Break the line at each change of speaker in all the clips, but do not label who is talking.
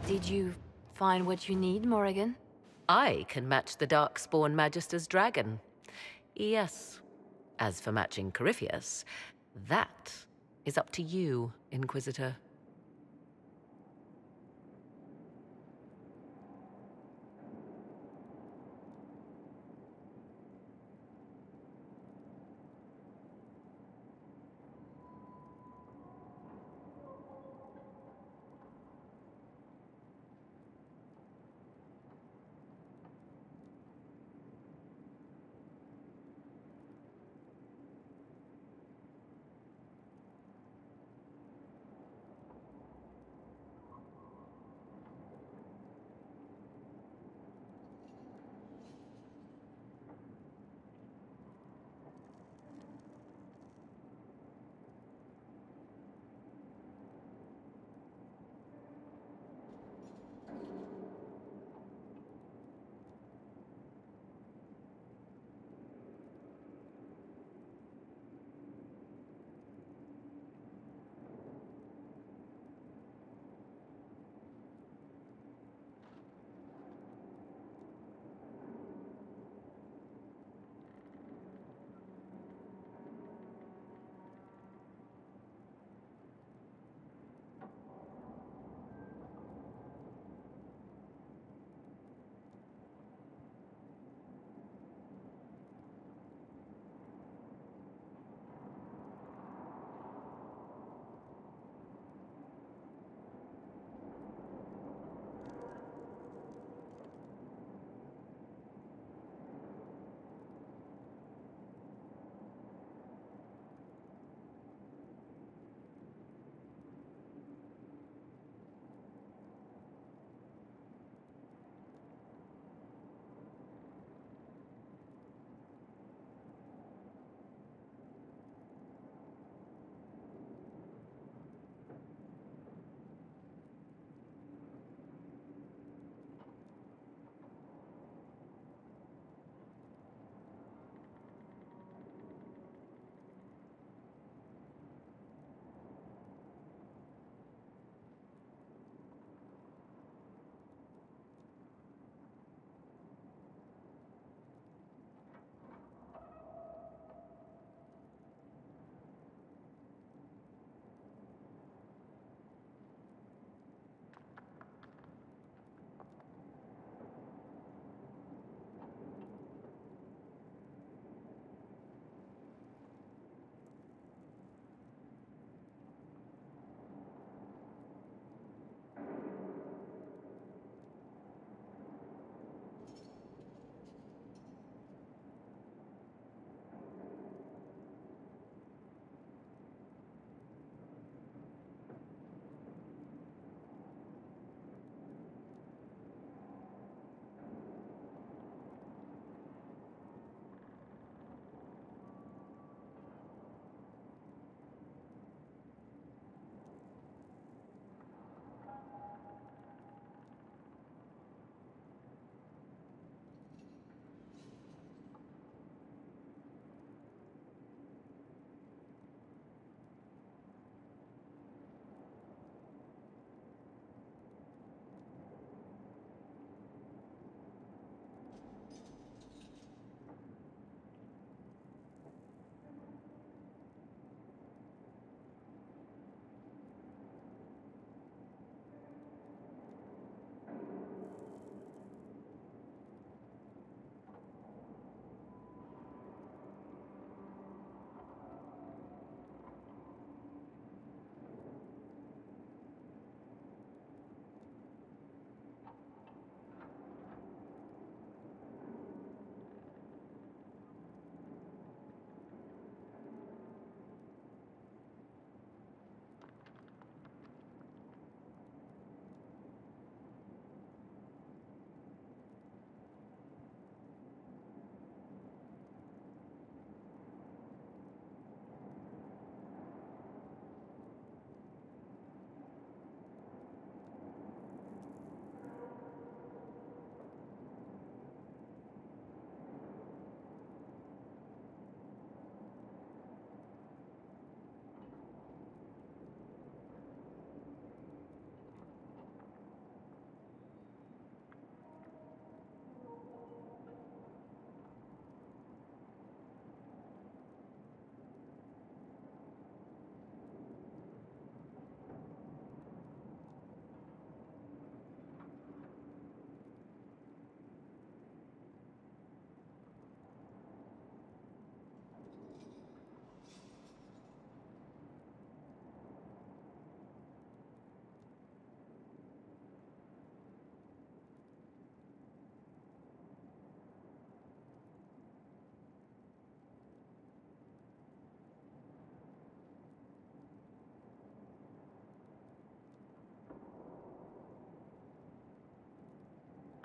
Did you find what you need, Morrigan?
I can match the Darkspawn Magister's dragon. Yes. As for matching Corypheus, that is up to you, Inquisitor.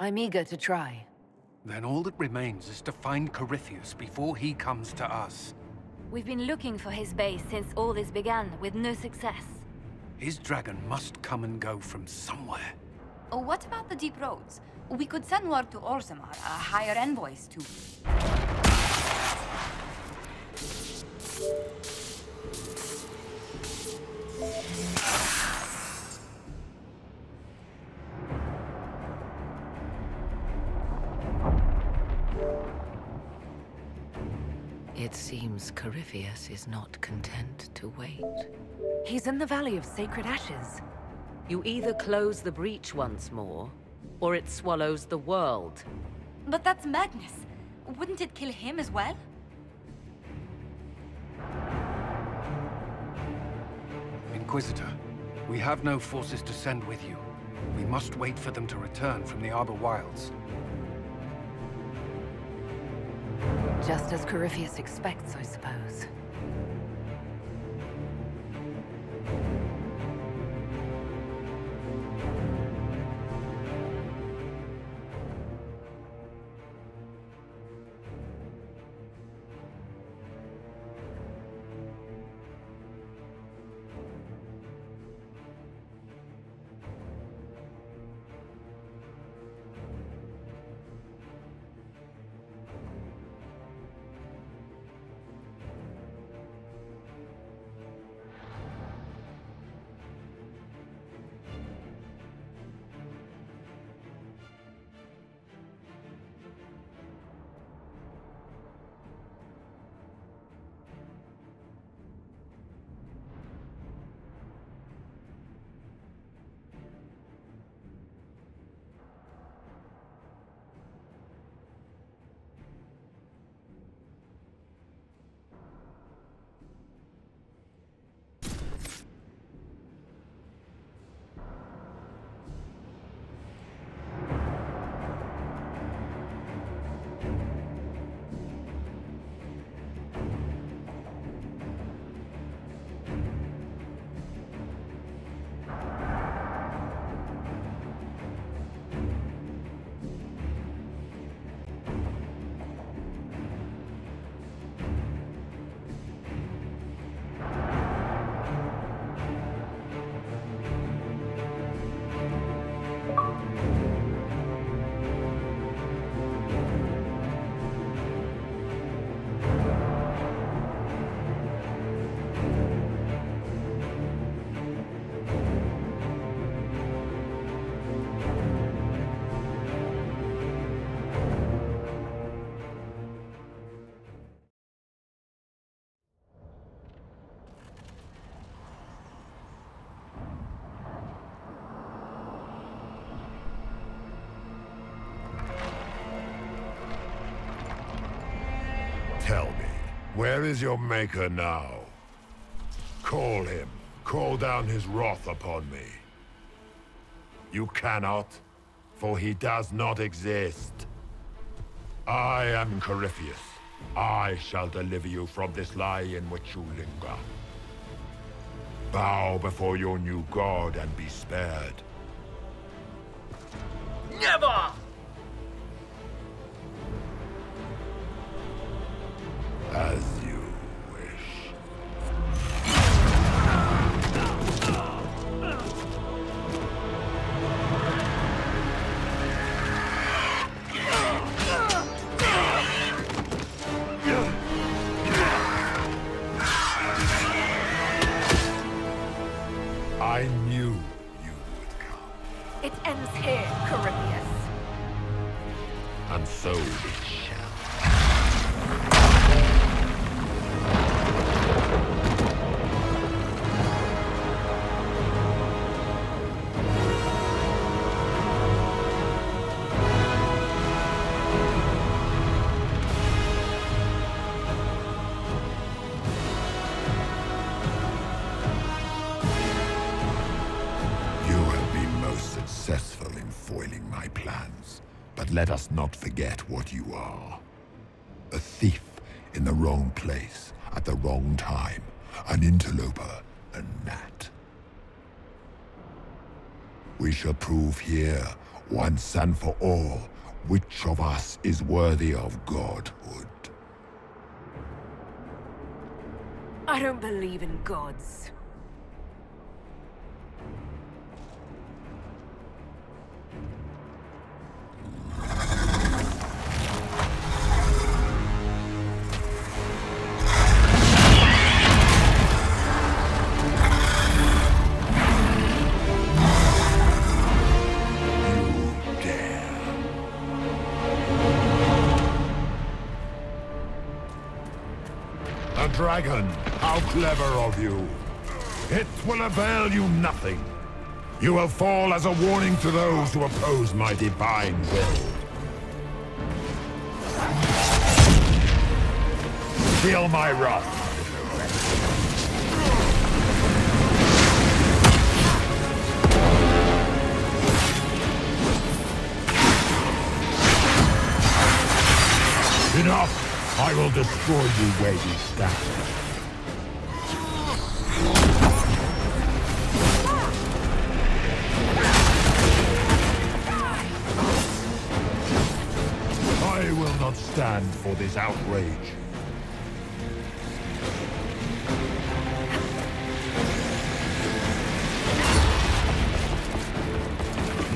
I'm eager to try.
Then all that remains is to find Corypheus before he comes to us.
We've been looking for his base since all this began, with no success.
His dragon must come and go from somewhere.
Oh, what about the deep roads? We could send word to Orzammar, hire envoys to...
It seems Corypheus is not content to wait.
He's in the Valley of Sacred Ashes.
You either close the breach once more, or it swallows the world.
But that's Magnus. Wouldn't it kill him as well?
Inquisitor, we have no forces to send with you. We must wait for them to return from the Arbor Wilds.
Just as Corypheus expects, I suppose.
Tell me, where is your maker now? Call him. Call down his wrath upon me. You cannot, for he does not exist. I am Corypheus. I shall deliver you from this lie in which you linger. Bow before your new god and be spared.
Never!
As you wish. I knew you would come.
It ends here, Corypheus.
And so it shall. Successful in foiling my plans, but let us not forget what you are. A thief in the wrong place at the wrong time, an interloper, a gnat. We shall prove here once and for all, which of us is worthy of godhood.
I don't believe in gods.
A dragon! How clever of you! It will avail you nothing. You will fall as a warning to those who oppose my divine will. Feel my wrath. Enough! I will destroy you where you stand. I will not stand for this outrage.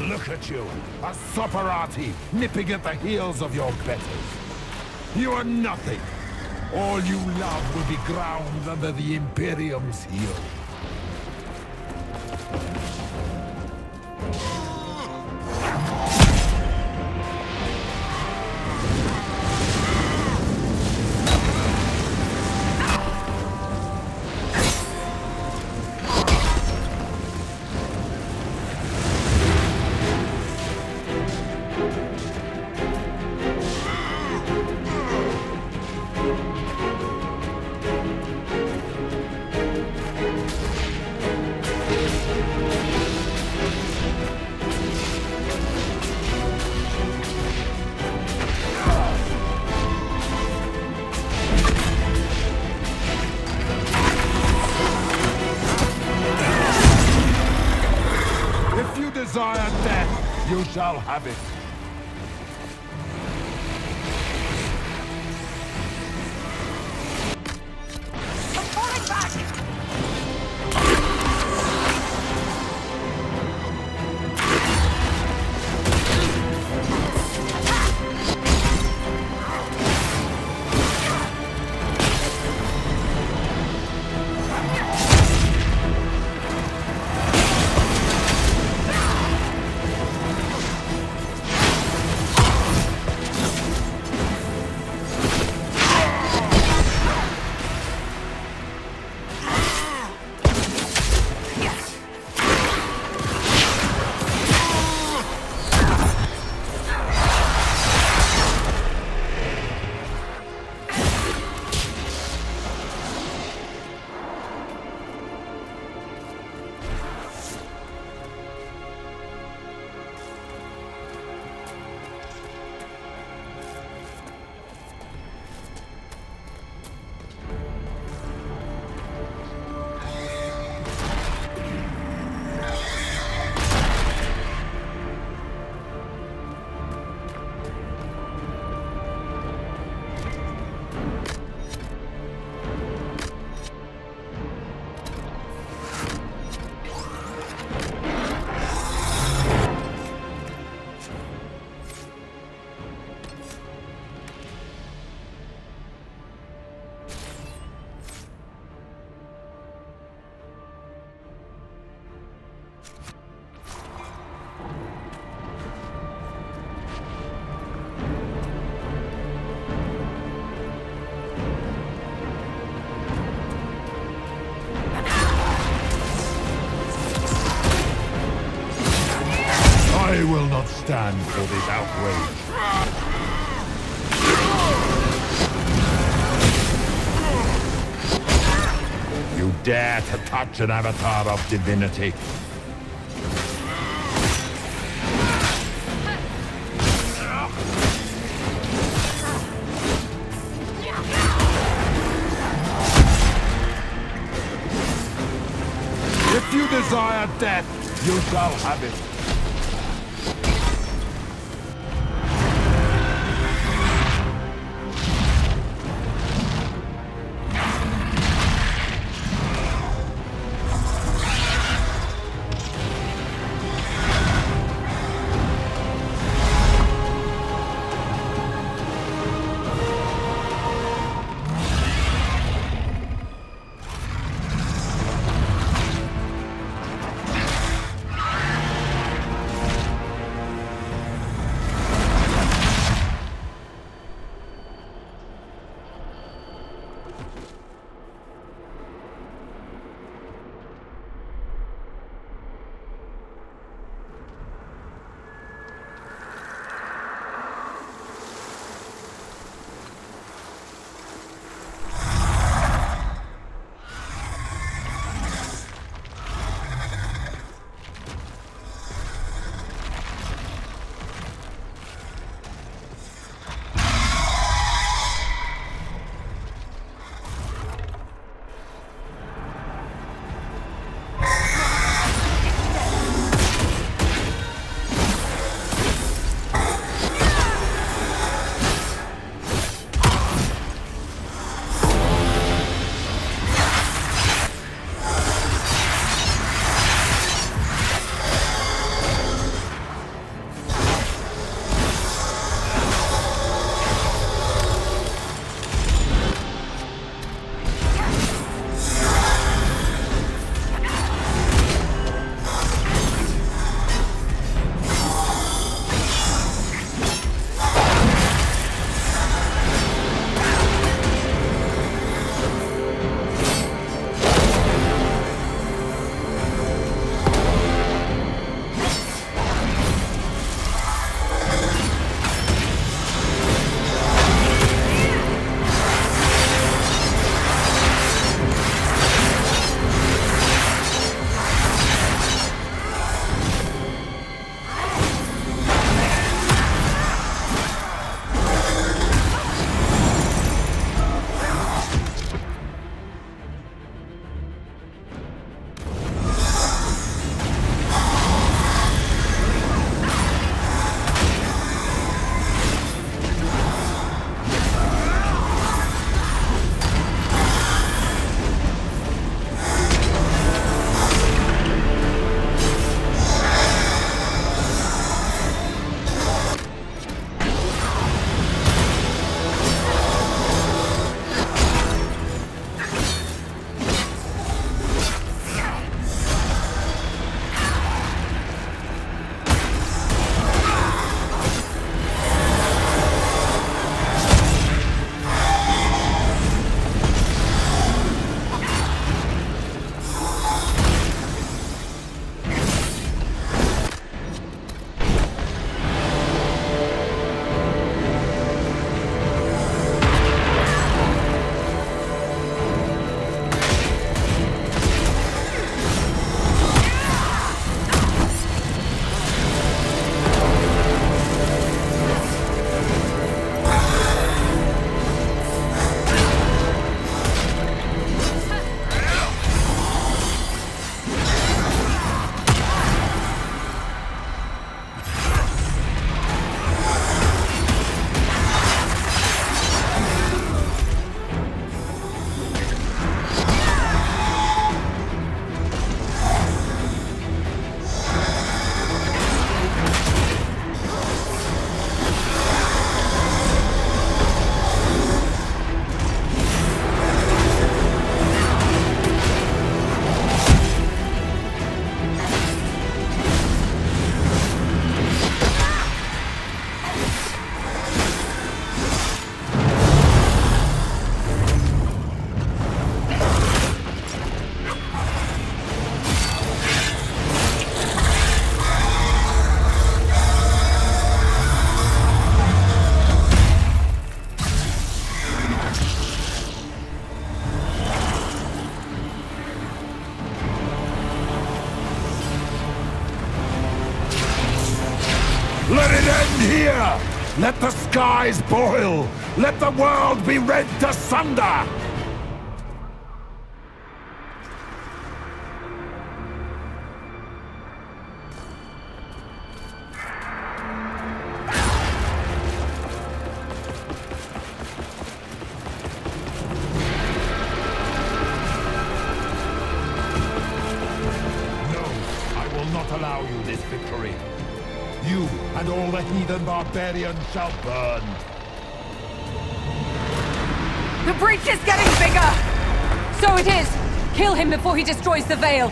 Look at you, a Soparati, nipping at the heels of your betters. You are nothing. All you love will be ground under the Imperium's heel. Desire death, you shall have it.
I'm falling back!
I will not stand for this outrage. You dare to touch an avatar of divinity? If you desire death, you shall have it. End here! Let the skies boil! Let the world be rent asunder! Allow you this victory. You and all the heathen barbarians shall burn.
The breach is getting bigger! So it is! Kill him before he destroys the Veil!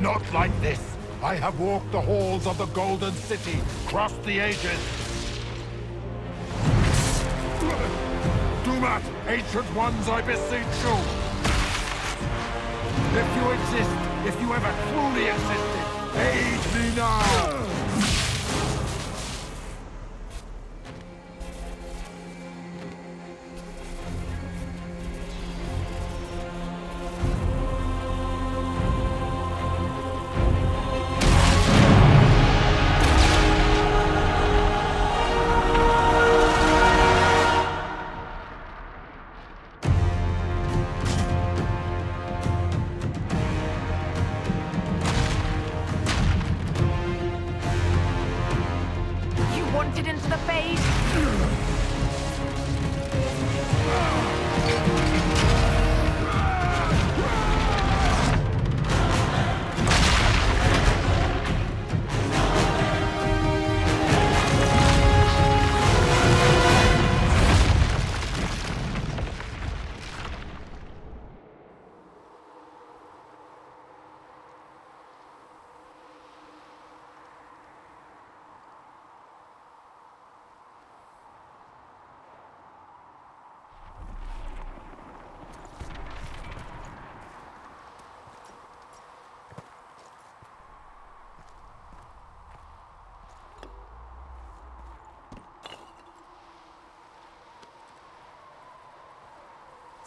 Not like this. I have walked the halls of the Golden City, crossed the ages. Dumat, ancient ones, I beseech you. If you exist, if you ever truly existed, aid me now!
Wanted into the Fade?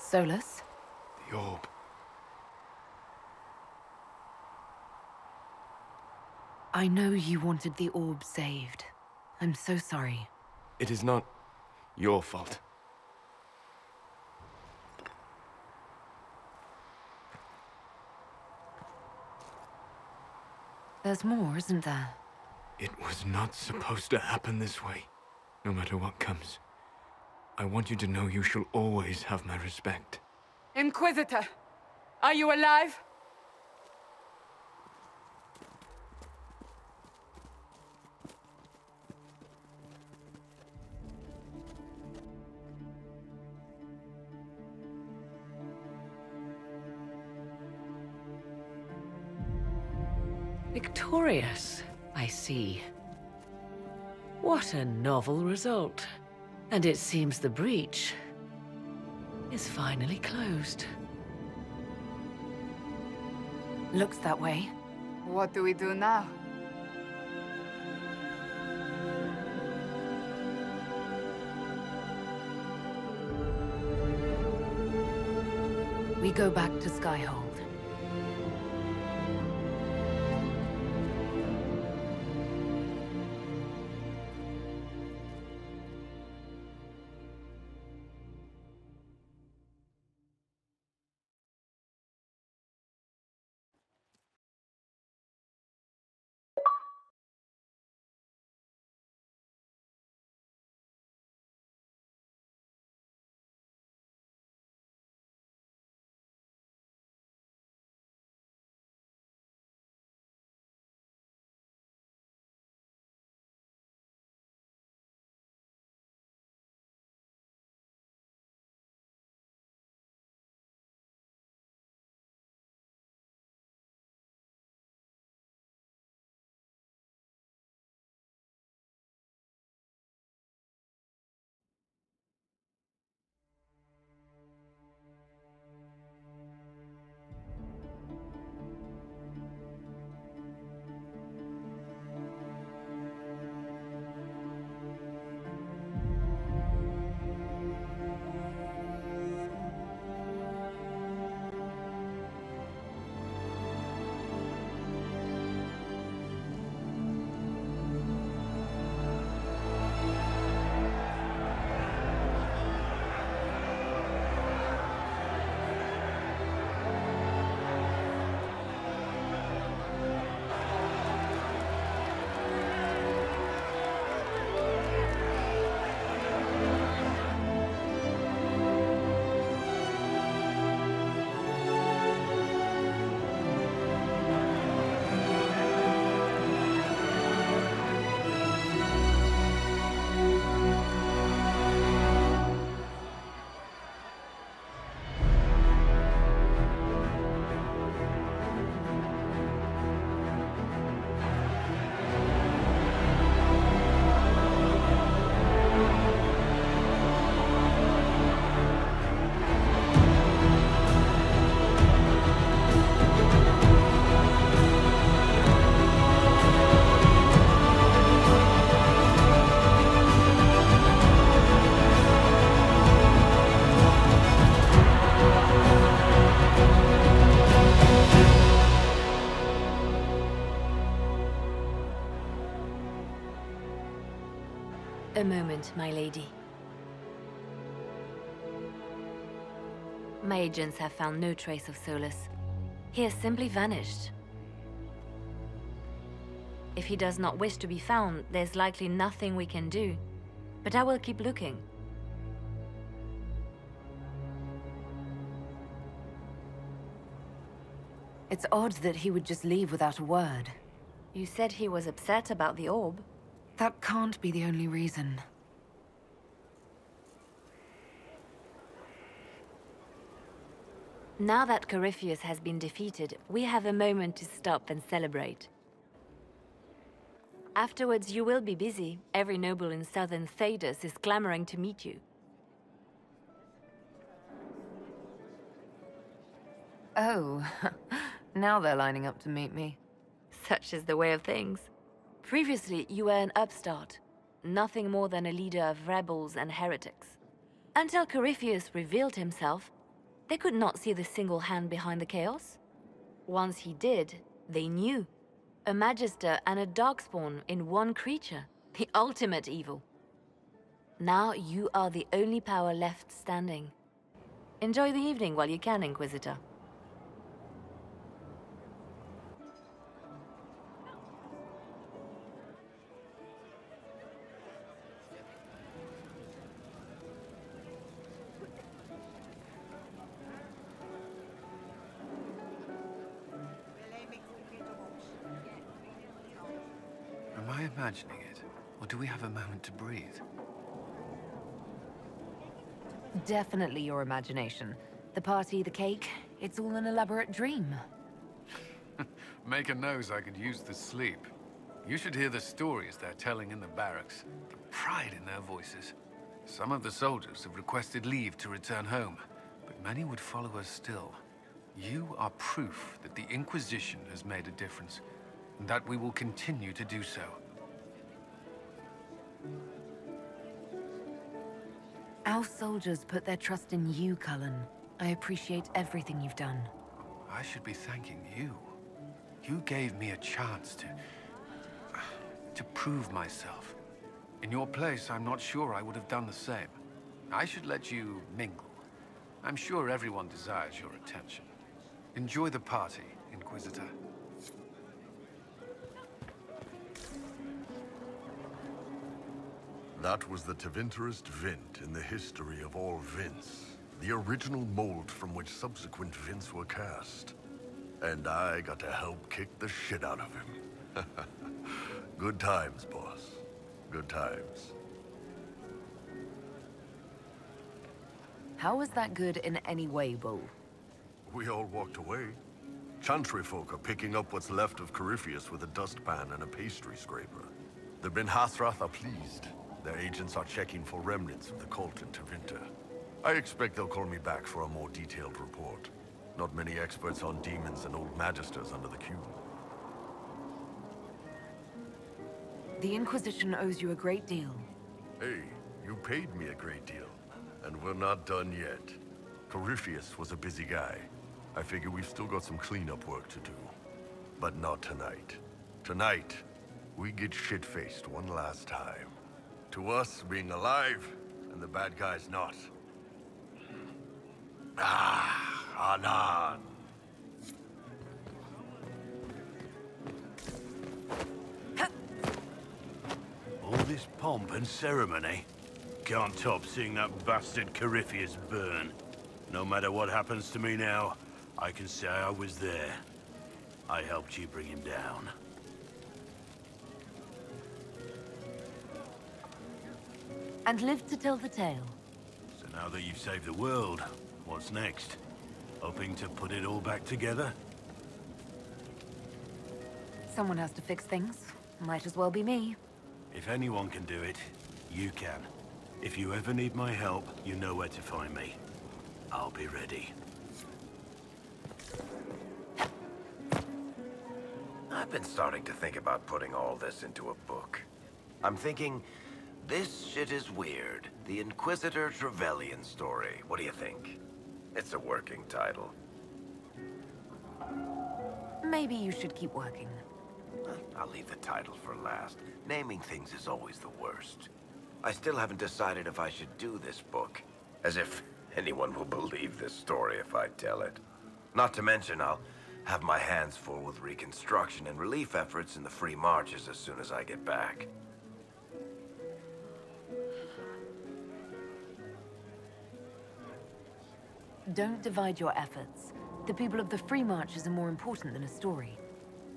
Solas?
The orb.
I know you wanted the orb saved. I'm so sorry.
It is not your fault.
There's more, isn't there?
It was not supposed to happen this way, no matter what comes. I want you to know you shall always have my respect.
Inquisitor! Are you alive?
Victorious, I see. What a novel result. And it seems the breach is finally closed.
Looks that way.
What do we do now?
We go back to Skyhold.
A moment, my lady. My agents have found no trace of Solus. He has simply vanished. If he does not wish to be found, there's likely nothing we can do. But I will keep looking.
It's odd that he would just leave without a word.
You said he was upset about the orb.
That can't be the only reason.
Now that Corypheus has been defeated, we have a moment to stop and celebrate. Afterwards, you will be busy. Every noble in southern Thedas is clamoring to meet you.
Oh, now they're lining up to meet me.
Such is the way of things. Previously, you were an upstart, nothing more than a leader of rebels and heretics. Until Corypheus revealed himself, they could not see the single hand behind the chaos. Once he did, they knew. A Magister and a Darkspawn in one creature, the ultimate evil. Now you are the only power left standing. Enjoy the evening while you can, Inquisitor.
Am I imagining it? Or do we have a moment to breathe?
Definitely your imagination. The party, the cake, it's all an elaborate dream.
Maker knows I could use the sleep. You should hear the stories they're telling in the barracks. The pride in their voices. Some of the soldiers have requested leave to return home, but many would follow us still. You are proof that the Inquisition has made a difference, and that we will continue to do so.
Our soldiers put their trust in you, Cullen. I appreciate everything you've done.
I should be thanking you. You gave me a chance to prove myself. In your place, I'm not sure I would have done the same. I should let you mingle. I'm sure everyone desires your attention. Enjoy the party, Inquisitor.
That was the Tevinterest Vint in the history of all Vints. The original mold from which subsequent Vints were cast. And I got to help kick the shit out of him. Good times, boss. Good times.
How was that good in any way, Bull?
We all walked away. Chantry folk are picking up what's left of Corypheus with a dustpan and a pastry scraper. The Ben Hathrath are pleased. Their agents are checking for remnants of the cult in Tevinter. I expect they'll call me back for a more detailed report. Not many experts on demons and old magisters under the cube.
The Inquisition owes you a great deal.
Hey, you paid me a great deal. And we're not done yet. Corypheus was a busy guy. I figure we've still got some cleanup work to do. But not tonight. Tonight, we get shit-faced one last time. To us being alive, and the bad guys not. Anan.
All this pomp and ceremony can't top seeing that bastard Corypheus burn. No matter what happens to me now, I can say I was there. I helped you bring him down.
And live to tell the tale.
So now that you've saved the world, what's next? Hoping to put it all back together?
Someone has to fix things. Might as well be me.
If anyone can do it, you can. If you ever need my help, you know where to find me. I'll be ready.
I've been starting to think about putting all this into a book. I'm thinking, this shit is weird. The Inquisitor Trevelyan story. What do you think? It's a working title.
Maybe you should keep working.
I'll leave the title for last. Naming things is always the worst. I still haven't decided if I should do this book. As if anyone will believe this story if I tell it. Not to mention, I'll have my hands full with reconstruction and relief efforts in the Free Marches as soon as I get back.
Don't divide your efforts. The people of the Free Marches are more important than a story.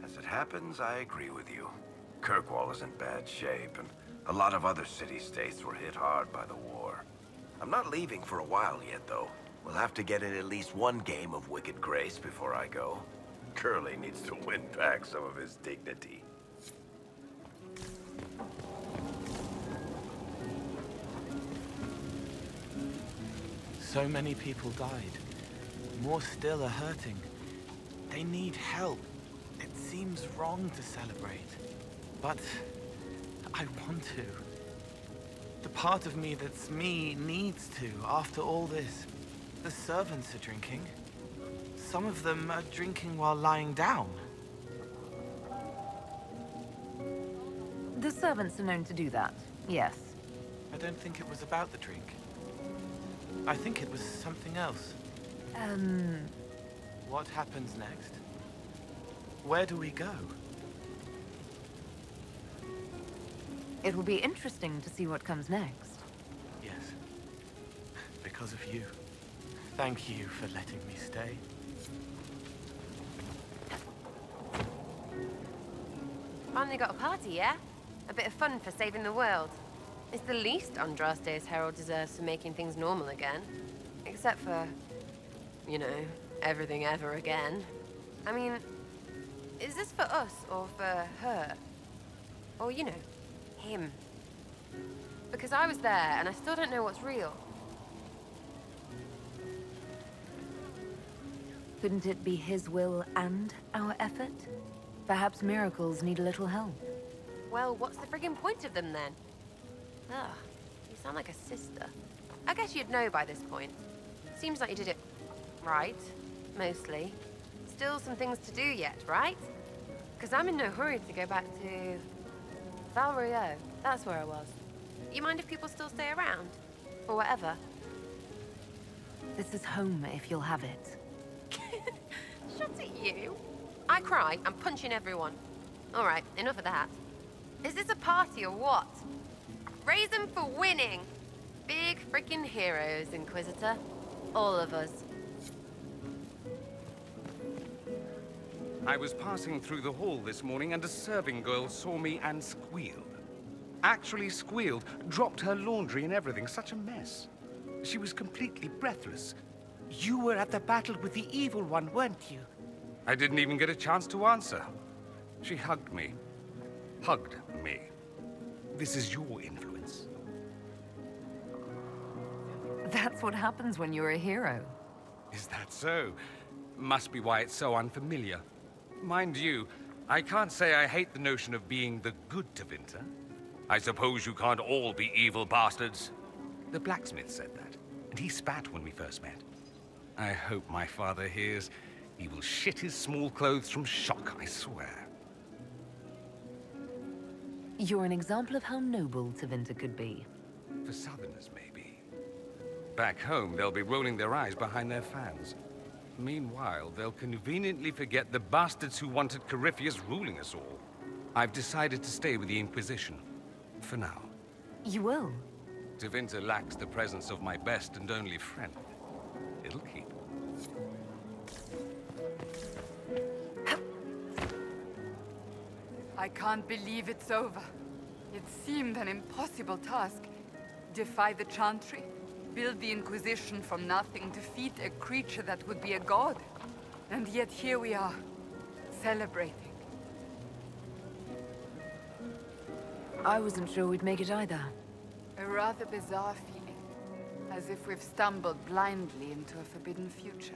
As it happens, I agree with you. Kirkwall is in bad shape, and a lot of other city-states were hit hard by the war. I'm not leaving for a while yet, though. We'll have to get in at least one game of Wicked Grace before I go. Curly needs to win back some of his dignity.
So many people died. More still are hurting. They need help. It seems wrong to celebrate, but I want to. The part of me that's me needs to, after all this. The servants are drinking. Some of them are drinking while lying down.
The servants are known to do that, yes.
I don't think it was about the drink. I think it was something else. What happens next? Where do we go?
It will be interesting to see what comes next.
Yes. Because of you. Thank you for letting me stay.
Finally got a party, yeah? A bit of fun for saving the world. It's the least Andraste's Herald deserves for making things normal again. Except for, you know, everything ever again. I mean, is this for us or for her? Or, you know, him? Because I was there and I still don't know what's real.
Couldn't it be his will and our effort? Perhaps miracles need a little help.
Well, what's the friggin' point of them then? Ugh, you sound like a sister. I guess you'd know by this point. Seems like you did it right, mostly. Still some things to do yet, right? Because I'm in no hurry to go back to Val Royeaux. That's where I was. You mind if people still stay around? Or whatever?
This is home if you'll have it.
Shut at you. I cry, I'm punching everyone. All right, enough of that. Is this a party or what? Raise them for winning. Big freaking heroes, Inquisitor. All of us.
I was passing through the hall this morning and a serving girl saw me and squealed. Actually squealed, dropped her laundry and everything, such a mess. She was completely breathless. You were at the battle with the evil one, weren't you? I didn't even get a chance to answer. She hugged me. Hugged me. This is your influence.
That's what happens when you're a hero.
Is that so? Must be why it's so unfamiliar. Mind you, I can't say I hate the notion of being the good Tevinter. I suppose you can't all be evil bastards. The blacksmith said that, and he spat when we first met. I hope my father hears. He will shit his small clothes from shock, I swear.
You're an example of how noble Tevinter could be.
For Southerners, maybe. Back home, they'll be rolling their eyes behind their fans. Meanwhile, they'll conveniently forget the bastards who wanted Corypheus ruling us all. I've decided to stay with the Inquisition. For now.
You will?
Tevinter lacks the presence of my best and only friend. It'll keep.
I can't believe it's over. It seemed an impossible task. Defy the Chantry, build the Inquisition from nothing, defeat a creature that would be a god. And yet here we are, celebrating.
I wasn't sure we'd make it either.
A rather bizarre feeling. As if we've stumbled blindly into a forbidden future.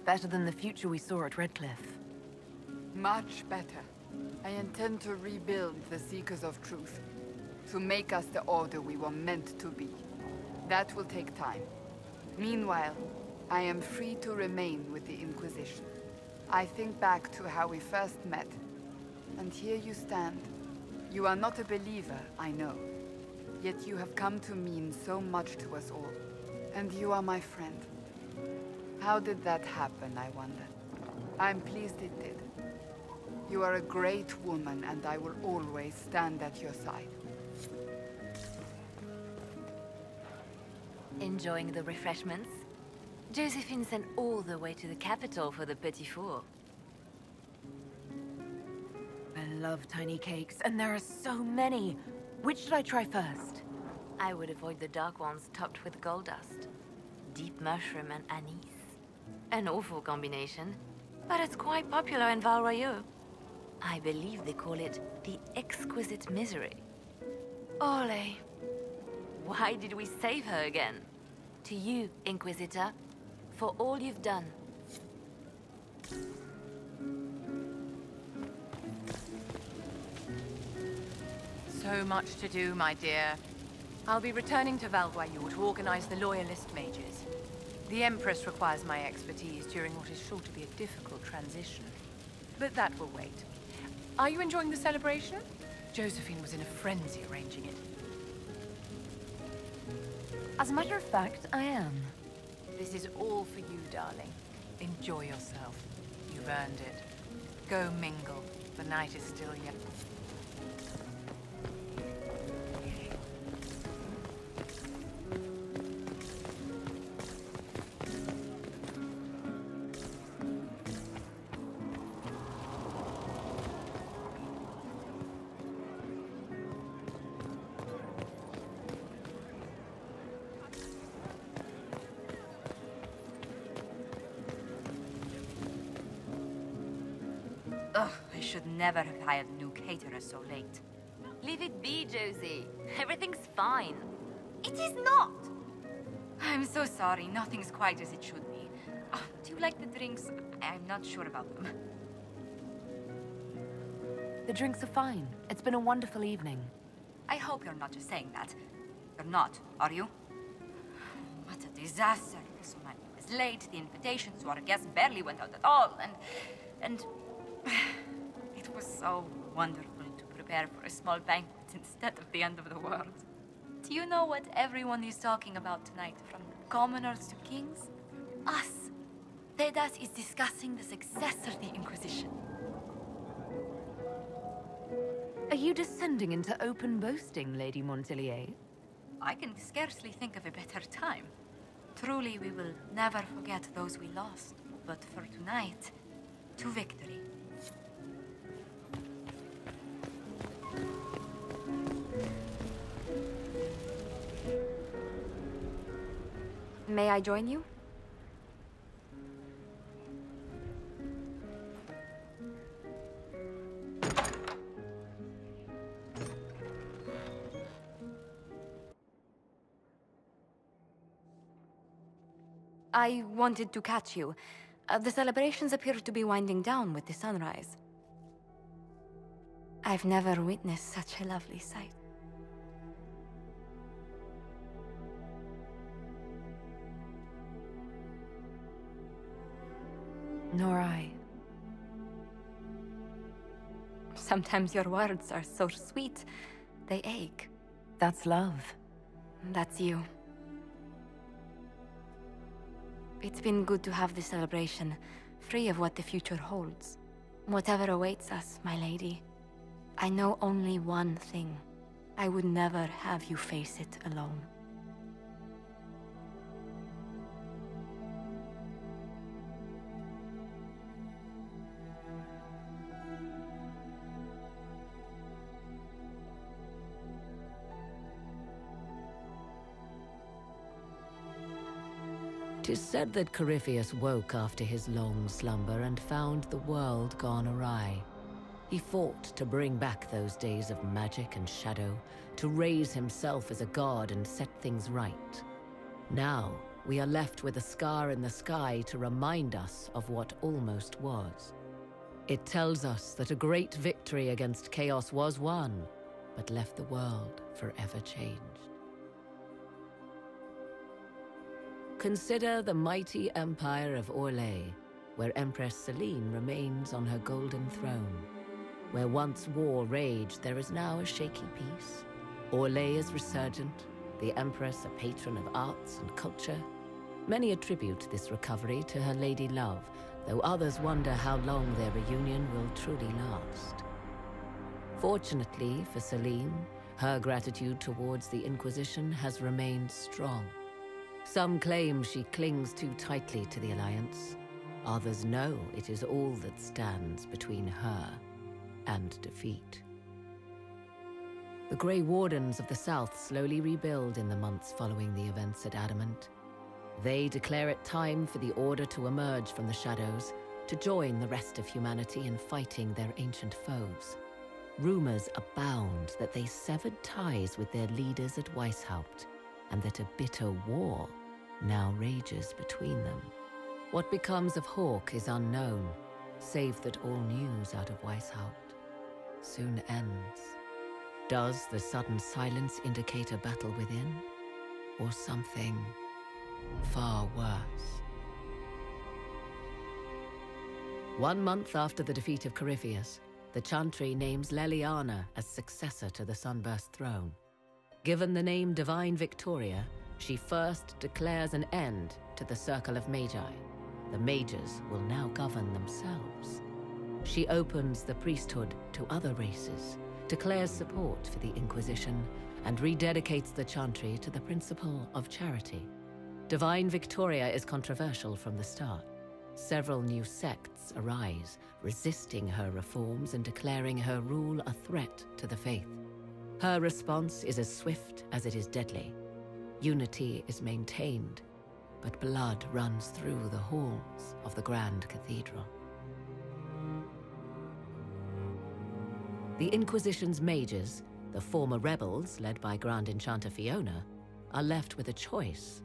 Better than the future we saw at Redcliffe.
Much better. I intend to rebuild the Seekers of Truth. To make us the Order we were meant to be. That will take time. Meanwhile, I am free to remain with the Inquisition. I think back to how we first met. And here you stand. You are not a believer, I know. Yet you have come to mean so much to us all. And you are my friend. How did that happen, I wonder? I'm pleased it did. You are a great woman, and I will always stand at your side.
Enjoying the refreshments? Josephine sent all the way to the capital for the petit four.
I love tiny cakes, and there are so many. Which should I try first?
I would avoid the dark ones topped with gold dust. Deep mushroom and anise. An awful combination, but it's quite popular in Val Royeaux. I believe they call it the Exquisite Misery. Ole. Why did we save her again? To you, Inquisitor, for all you've done.
So much to do, my dear. I'll be returning to Val Royeaux to organize the Loyalist mages. The Empress requires my expertise during what is sure to be a difficult transition. But that will wait. Are you enjoying the celebration? Josephine was in a frenzy arranging it.
As a matter of fact, I am.
This is all for you, darling. Enjoy yourself. You've earned it. Go mingle. The night is still young.
Ugh, I should never have hired a new caterer so late.
Leave it be, Josie. Everything's fine.
It is not! I'm so sorry, nothing's quite as it should be. Oh, do you like the drinks? I'm not sure about them.
The drinks are fine. It's been a wonderful evening.
I hope you're not just saying that. You're not, are you? What a disaster. So many was late, the invitations to our guests barely went out at all, and it was so wonderful to prepare for a small banquet instead of the end of the world. Do you know what everyone is talking about tonight, from commoners to kings? Us. Dedas is discussing the successor of the Inquisition.
Are you descending into open boasting, Lady Montelier?
I can scarcely think of a better time. Truly, we will never forget those we lost. But for tonight, to victory.
May I join you? I wanted to catch you. The celebrations appear to be winding down with the sunrise. I've never witnessed such a lovely sight.
Nor I.
Sometimes your words are so sweet, they ache.
That's love.
That's you. It's been good to have this celebration, free of what the future holds. Whatever awaits us, my lady, I know only one thing. I would never have you face it alone.
Tis said that Corypheus woke after his long slumber and found the world gone awry. He fought to bring back those days of magic and shadow, to raise himself as a god and set things right. Now, we are left with a scar in the sky to remind us of what almost was. It tells us that a great victory against chaos was won, but left the world forever changed. Consider the mighty empire of Orlais, where Empress Celine remains on her golden throne. Where once war raged, there is now a shaky peace. Orlais is resurgent, the Empress a patron of arts and culture. Many attribute this recovery to her lady love, though others wonder how long their reunion will truly last. Fortunately for Celine, her gratitude towards the Inquisition has remained strong. Some claim she clings too tightly to the Alliance. Others know it is all that stands between her and defeat. The Grey Wardens of the South slowly rebuild in the months following the events at Adamant. They declare it time for the Order to emerge from the shadows, to join the rest of humanity in fighting their ancient foes. Rumors abound that they severed ties with their leaders at Weishaupt, and that a bitter war now rages between them. What becomes of Hawke is unknown, save that all news out of Weishaupt soon ends. Does the sudden silence indicate a battle within, or something far worse? 1 month after the defeat of Corypheus, the Chantry names Leliana as successor to the Sunburst throne. Given the name Divine Victoria, she first declares an end to the Circle of Magi. The mages will now govern themselves. She opens the priesthood to other races, declares support for the Inquisition, and rededicates the Chantry to the principle of charity. Divine Victoria is controversial from the start. Several new sects arise, resisting her reforms and declaring her rule a threat to the faith. Her response is as swift as it is deadly. Unity is maintained, but blood runs through the halls of the Grand Cathedral. The Inquisition's mages, the former rebels led by Grand Enchanter Fiona, are left with a choice.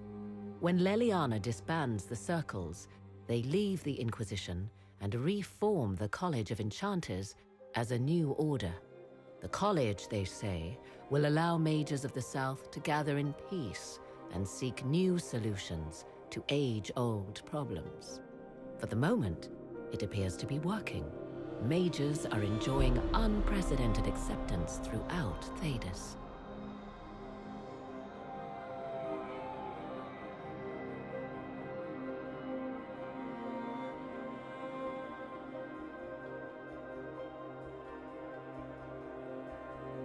When Leliana disbands the circles, they leave the Inquisition and reform the College of Enchanters as a new order. The college, they say, will allow mages of the South to gather in peace and seek new solutions to age-old problems. For the moment, it appears to be working. Mages are enjoying unprecedented acceptance throughout Thedas.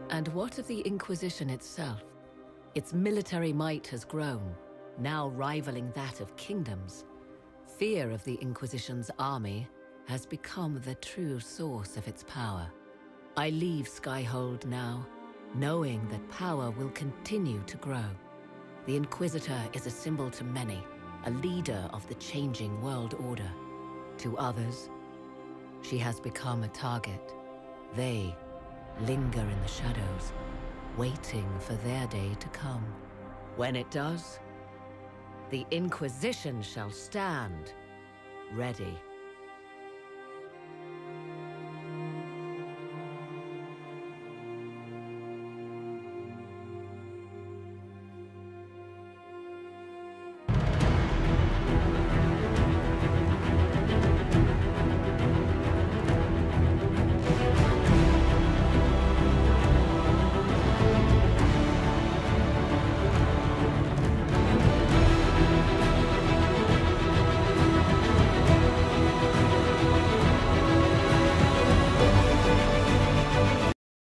And what of the Inquisition itself? Its military might has grown, now rivaling that of kingdoms. Fear of the Inquisition's army has become the true source of its power. I leave Skyhold now, knowing that power will continue to grow. The Inquisitor is a symbol to many, a leader of the changing world order. To others, she has become a target. They linger in the shadows, waiting for their day to come. When it does, the Inquisition shall stand, ready.